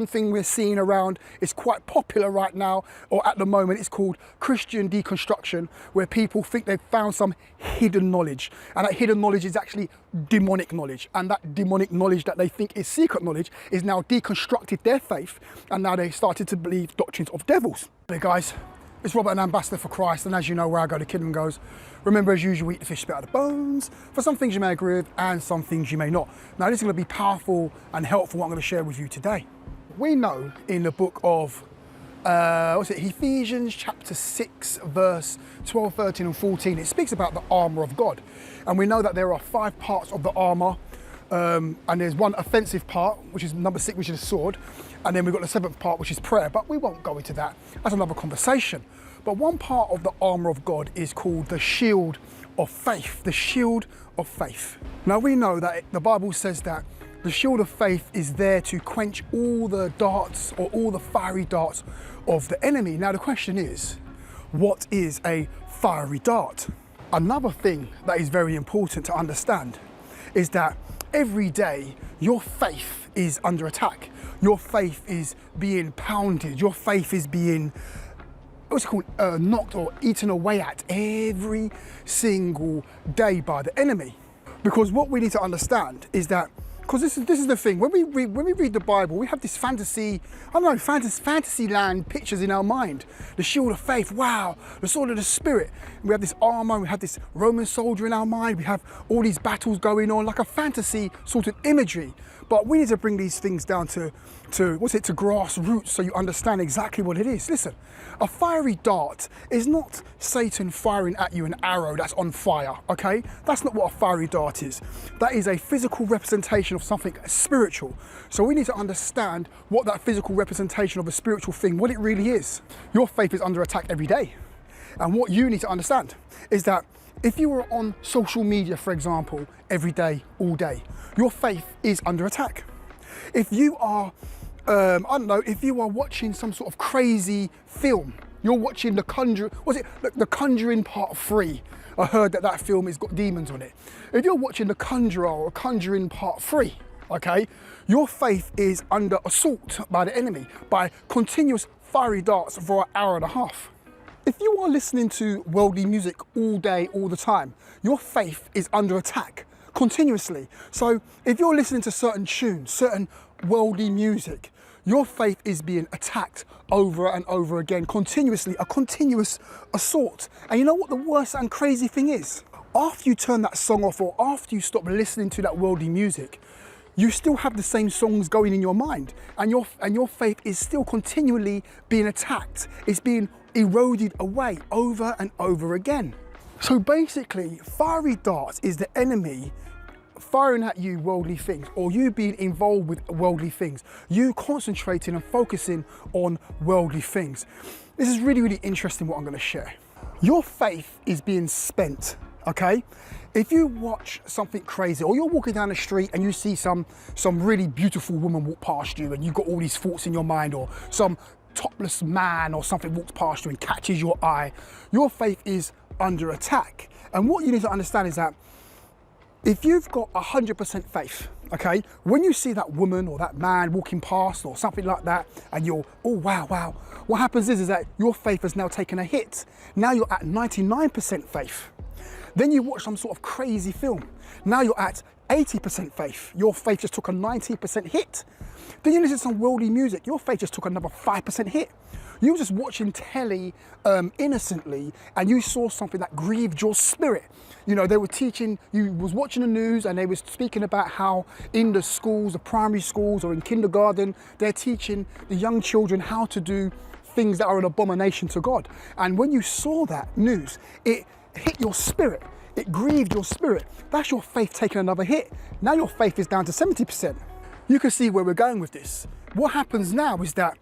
thing we're seeing around is quite popular right now, or at the moment. It's called Christian deconstruction, where people think they've found some hidden knowledge, and that hidden knowledge is actually demonic knowledge, and that demonic knowledge that they think is secret knowledge is now deconstructed their faith, and now they started to believe doctrines of devils. Hey guys, it's Robert, an ambassador for Christ, and as you know, where I go, the kingdom goes. Remember, as usual, eat the fish, spit out the bones. For some things you may agree with, and some things you may not. Now, this is going to be powerful and helpful, what I'm going to share with you today. We know in the book of, Ephesians chapter 6, verse 12, 13 and 14, it speaks about the armour of God. And we know that there are 5 parts of the armour, and there's one offensive part, which is number 6, which is the sword. And then we've got the 7th part, which is prayer, but we won't go into that. That's another conversation. But one part of the armour of God is called the shield of faith, the shield of faith. Now we know that the Bible says that the shield of faith is there to quench all the darts, or all the fiery darts of the enemy. Now the question is, what is a fiery dart? Another thing that is very important to understand is that every day your faith is under attack. Your faith is being pounded. Your faith is being, knocked or eaten away at every single day by the enemy. Because what we need to understand is that, because this is the thing, when we read the Bible, we have this fantasy land pictures in our mind. The shield of faith, wow, the sword of the spirit. We have this armor, we have this Roman soldier in our mind, we have all these battles going on, like a fantasy sort of imagery. But we need to bring these things down to grassroots, so you understand exactly what it is. Listen, a fiery dart is not Satan firing at you an arrow that's on fire, okay? That's not what a fiery dart is. That is a physical representation of something spiritual. So we need to understand what that physical representation of a spiritual thing, what it really is. Your faith is under attack every day. And what you need to understand is that if you were on social media, for example, every day, all day, your faith is under attack. If you are, if you are watching some sort of crazy film, you're watching The Conjuring Part 3. I heard that film has got demons on it. If you're watching The Conjurer or Conjuring Part 3, okay, your faith is under assault by the enemy, by continuous fiery darts for an hour and a half. If you are listening to worldly music all day, all the time, your faith is under attack continuously. So if you're listening to certain tunes, certain worldly music, your faith is being attacked over and over again, continuously, a continuous assault. And you know what the worst and crazy thing is? After you turn that song off, or after you stop listening to that worldly music, you still have the same songs going in your mind, and your faith is still continually being attacked. It's being eroded away over and over again. So basically, fiery darts is the enemy firing at you worldly things, or you being involved with worldly things, you concentrating and focusing on worldly things. This is really, really interesting what I'm going to share. Your faith is being spent, okay? If you watch something crazy, or you're walking down the street and you see some really beautiful woman walk past you, and you've got all these thoughts in your mind, or some topless man or something walks past you and catches your eye, your faith is under attack. And what you need to understand is that if you've got 100% faith, okay, when you see that woman or that man walking past or something like that, and you're, oh wow, what happens is that your faith has now taken a hit. Now you're at 99% faith. Then you watch some sort of crazy film. Now you're at 80% faith. Your faith just took a 90% hit. Then you listen to some worldly music. Your faith just took another 5% hit. You were just watching telly innocently, and you saw something that grieved your spirit. You know, they were teaching, you was watching the news, and they was speaking about how in the schools, the primary schools or in kindergarten, they're teaching the young children how to do things that are an abomination to God. And when you saw that news, it hit your spirit. It grieved your spirit. That's your faith taking another hit. Now your faith is down to 70%. You can see where we're going with this. What happens now is that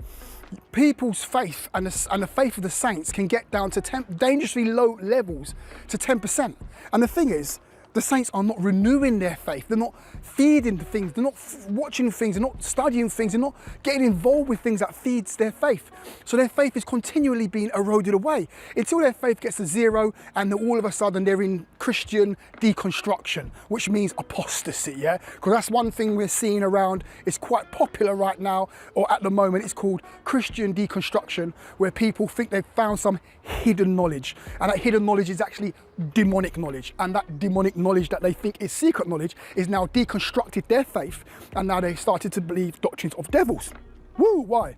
people's faith and the faith of the saints can get down to dangerously low levels, to 10%. And the thing is, the saints are not renewing their faith. They're not feeding the things. They're not watching things. They're not studying things. They're not getting involved with things that feeds their faith. So their faith is continually being eroded away until their faith gets to zero, and then all of a sudden they're in Christian deconstruction, which means apostasy, yeah? Because that's one thing we're seeing around. It's quite popular right now, or at the moment, it's called Christian deconstruction, where people think they've found some hidden knowledge, and that hidden knowledge is actually demonic knowledge, and that demonic knowledge that they think is secret knowledge is now deconstructed their faith, and now they started to believe doctrines of devils. Woo, why?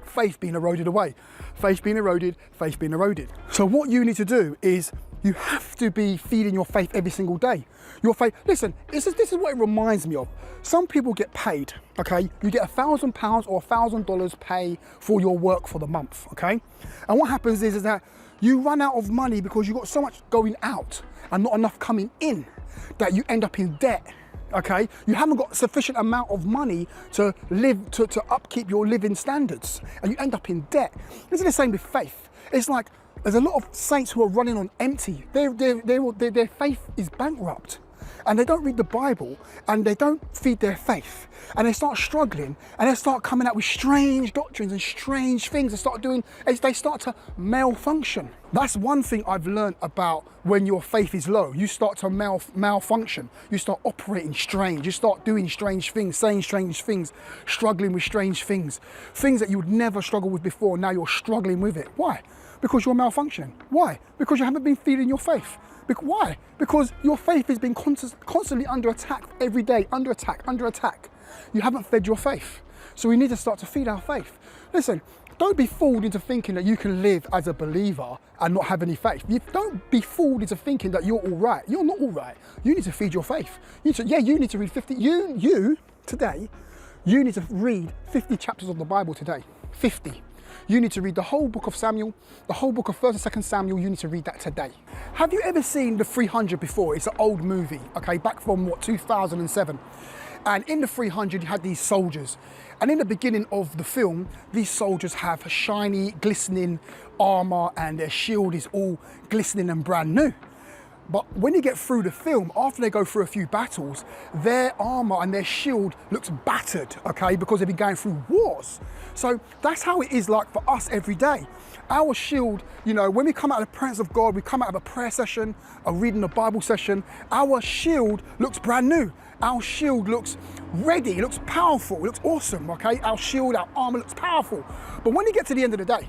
Faith being eroded away. Faith being eroded, faith being eroded. So what you need to do is you have to be feeding your faith every single day. Your faith, listen, this is what it reminds me of. Some people get paid, okay? You get £1,000 or $1,000 pay for your work for the month, okay? And what happens is that you run out of money because you've got so much going out and not enough coming in that you end up in debt. Okay, you haven't got sufficient amount of money to live, to upkeep your living standards, and you end up in debt. It's the same with faith. It's like there's a lot of saints who are running on empty. Their faith is bankrupt, and they don't read the Bible, and they don't feed their faith, and they start struggling, and they start coming out with strange doctrines and strange things. They start to malfunction. That's one thing I've learned about when your faith is low. You start to malfunction. You start operating strange. You start doing strange things, saying strange things, struggling with strange things. Things that you would never struggle with before, now you're struggling with it. Why? Because you're malfunctioning. Why? Because you haven't been feeding your faith. Why? Because your faith has been constantly under attack every day, under attack. You haven't fed your faith. So we need to start to feed our faith. Listen, don't be fooled into thinking that you can live as a believer and not have any faith. Don't be fooled into thinking that you're all right. You're not all right. You need to feed your faith. You need to read 50. Today, you need to read 50 chapters of the Bible today. 50. You need to read the whole book of Samuel, the whole book of 1st and 2nd Samuel. You need to read that today. Have you ever seen The 300 before? It's an old movie, okay, back from 2007. And in The 300, you had these soldiers. And in the beginning of the film, these soldiers have a shiny, glistening armor, and their shield is all glistening and brand new. But when you get through the film, after they go through a few battles, their armor and their shield looks battered, okay, because they've been going through wars. So that's how it is like for us every day. Our shield, when we come out of the presence of God, we come out of a prayer session, a reading the Bible session, our shield looks brand new. Our shield looks ready, it looks powerful, it looks awesome, okay? Our shield, our armor looks powerful. But when you get to the end of the day,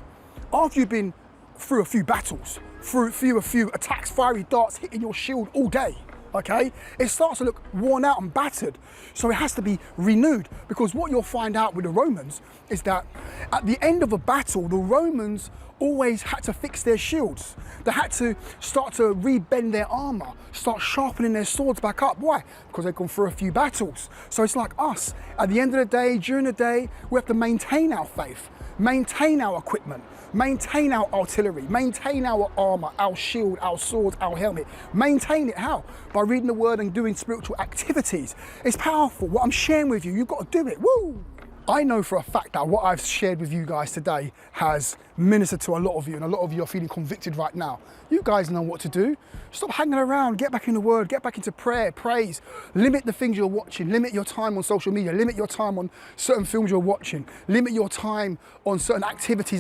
after you've been through a few battles, through a few attacks, fiery darts hitting your shield all day, okay? It starts to look worn out and battered. So it has to be renewed, because what you'll find out with the Romans is that at the end of a battle, the Romans always had to fix their shields. They had to start to rebend their armor, start sharpening their swords back up. Why? Because they've gone through a few battles. So it's like us. At the end of the day, during the day, we have to maintain our faith, maintain our equipment, maintain our artillery, maintain our armor, our shield, our sword, our helmet. Maintain it how? By reading the word and doing spiritual activities. It's powerful. What I'm sharing with you, you've got to do it. Woo! I know for a fact that what I've shared with you guys today has ministered to a lot of you, and a lot of you are feeling convicted right now. You guys know what to do. Stop hanging around, get back in the word, get back into prayer, praise. Limit the things you're watching, limit your time on social media, limit your time on certain films you're watching, limit your time on certain activities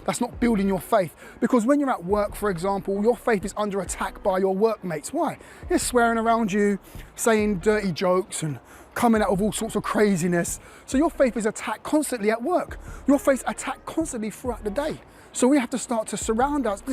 that's not building your faith. Because when you're at work, for example, your faith is under attack by your workmates. Why? They're swearing around you, saying dirty jokes and coming out with all sorts of craziness. So your faith is attacked constantly at work. Your faith is attacked constantly throughout the day. So we have to start to surround us.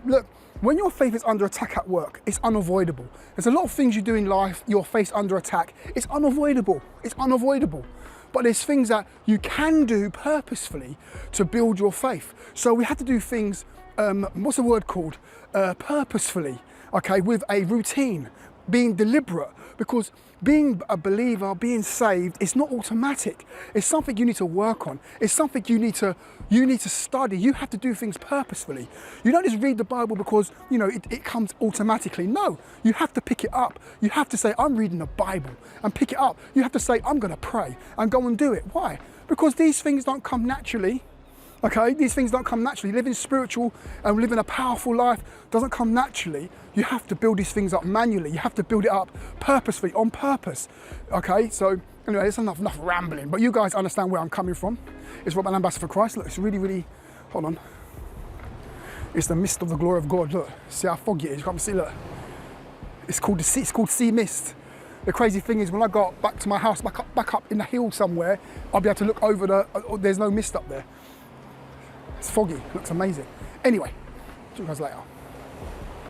Look, when your faith is under attack at work, it's unavoidable. There's a lot of things you do in life, your faith's under attack. It's unavoidable. It's unavoidable. But there's things that you can do purposefully to build your faith. So we have to do things, what's the word called? Purposefully, okay, with a routine, being deliberate, because being a believer, being saved, it's not automatic. It's something you need to work on. It's something you need to study. You have to do things purposefully. You don't just read the Bible because it comes automatically. No, you have to pick it up. You have to say, I'm reading the Bible, and pick it up. You have to say, I'm going to pray, and go and do it. Why? Because these things don't come naturally. Okay, these things don't come naturally. Living spiritual and living a powerful life doesn't come naturally. You have to build these things up manually. You have to build it up purposefully, on purpose. Okay, so anyway, it's enough rambling, but you guys understand where I'm coming from. It's Rob, an ambassador for Christ. Look, it's really, hold on. It's the mist of the glory of God. Look, see how foggy it is. You can't see, look. It's called sea mist. The crazy thing is when I go back to my house, back up in the hill somewhere, I'll be able to look over there's no mist up there. It's foggy, looks amazing. Anyway, see you guys later.